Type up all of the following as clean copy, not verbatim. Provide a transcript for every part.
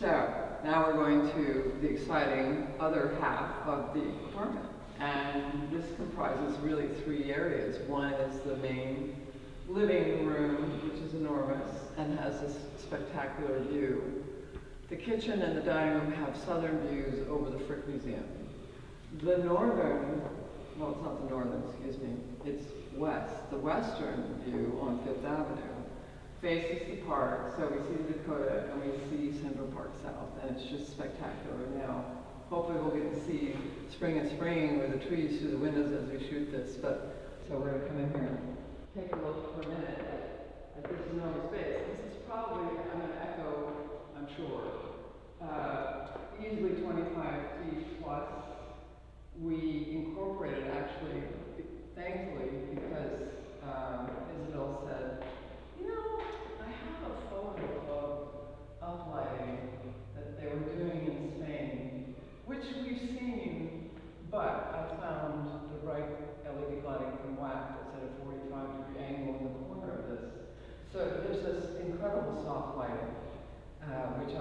So now we're going to the exciting other half of the apartment. And this comprises really three areas. One is the main living room, which is enormous and has this spectacular view. The kitchen and the dining room have southern views over the Frick Museum. The northern, well, it's not the northern, excuse me, it's west. The western view on Fifth Avenue faces the park, so we see the Dakota and we see Central Park South, and it's just spectacular. Now, hopefully we'll get to see spring and spring with the trees through the windows as we shoot this, but so we're gonna come in here and take a look for a minute at this enormous space. This is probably, I'm gonna echo, I'm sure, easily 25 feet plus. We incorporated actually, thankfully, because Isabel said, you know, I have a photo of uplighting that they were doing in Spain, which we've seen, but I found the right LED lighting from WAC that's at a 45-degree angle in the corner of this. So there's this incredible soft lighting, which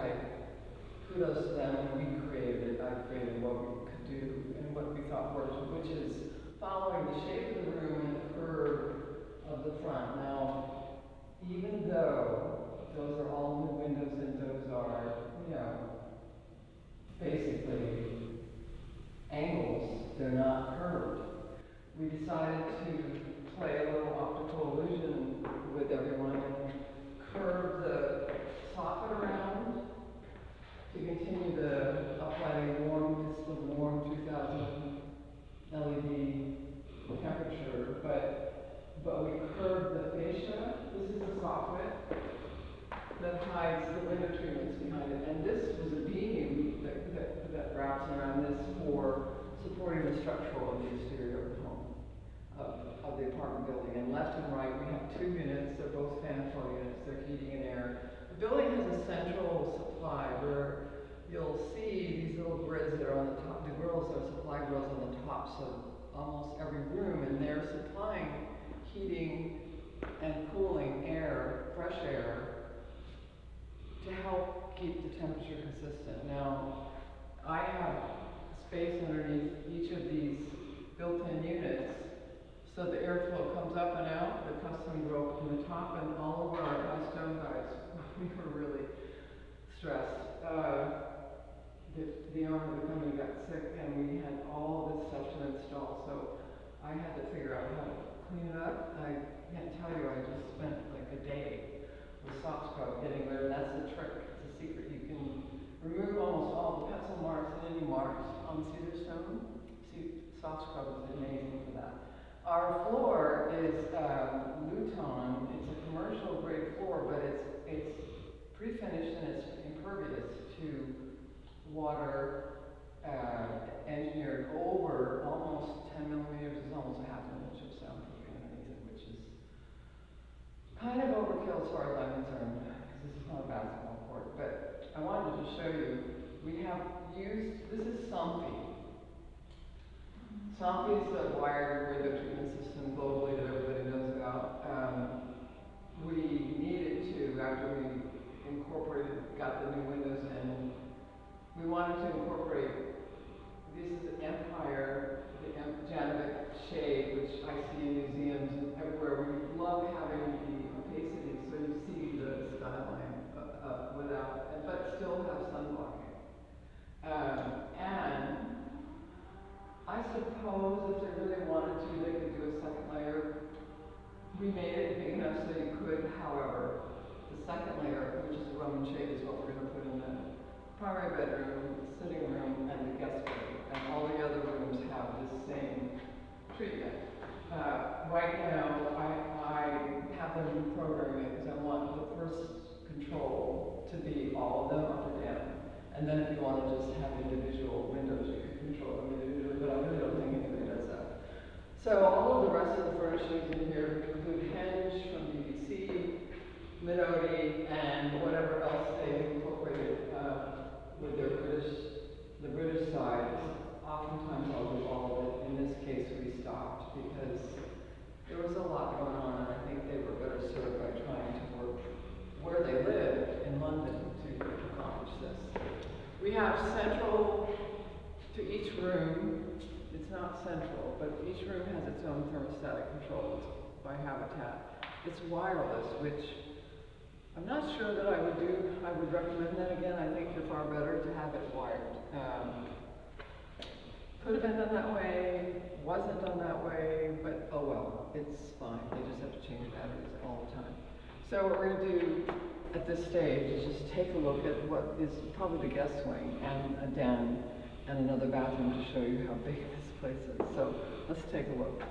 kudos to them when we created it. I created what we could do and what we thought worked, which is following the shape of the room and the curve of the front. Now, even though those are all new windows and those are, you know, basically angles, they're not curved. We decided to play a little optical illusion with everyone and curve the soffit around to continue the uplighting warm, it's the warm 2000 LED temperature, but we curved the fascia. This is the soffit that hides the window treatments behind it, and this was a beam that wraps around this for supporting the structural of the exterior of the home, of the apartment building. And left and right, we have two units. They're both fan flow units. They're heating and air. The building has a central supply where you'll see these little grids that are on the top. The grills are supply grills on the tops of almost every room, and they're supplying heating and cooling air, fresh air, to help keep the temperature consistent. Now, I have space underneath each of these built-in units, so the airflow comes up and out, the custom grill from the top, and all over our custom guys, we were really stressed. The owner of the company got sick, and we had all this stuff to install, so I had to figure out how to clean it up. I can't tell you, I just spent like a day with soft scrub getting rid of. That's the trick. It's a secret. You can remove almost all the pencil marks and any marks on cedar stone. See, soft scrub is amazing for that. Our floor is Luton. It's a commercial grade floor, but it's pre-finished and it's impervious to water, engineered over almost 10 millimeters. Is almost a half an inch of soundproofing underneath it, which is kind of overkill as far as I'm concerned, because this is not a basketball court. But I wanted to show you, we have used, this is Somfy. Somfy is the wired window treatment system globally that everybody knows about. We needed to, after we incorporated, got the new windows in, we wanted to incorporate, this is Empire, the Janovic shade, which I see in museums and everywhere. We love having the opacity, so you see the skyline without, but still have sun blocking. And I suppose if they really wanted to, they could do a second layer. We made it big enough so you could, however, the second layer, which is the Roman shade, is what we're going to put in the primary bedroom, sitting room, and the guest room. And all the other rooms have this same treatment. Right now, I have them programming because I want the first control to be all of them up or down. And then if you want to just have individual windows, you can control them individually, but I really don't think anybody does that. So all of the rest of the furnishings in here include Henge from BBC, Minoti, and whatever else they incorporated with their the British side. Oftentimes I'll do all of it. In this case, we stopped because there was a lot going on, and I think they were better served by trying to work where they lived in London to accomplish this. have central to each room. It's not central, but each room has its own thermostatic controls by Habitat. It's wireless, which I'm not sure that I would do. I would recommend that again. I think you're far better to have it wired. Could have been done that way, wasn't done that way, but oh well, it's fine. They just have to change batteries all the time. So what we're going to do at this stage is just take a look at what is probably the guest wing and a den and another bathroom to show you how big this place is. So let's take a look.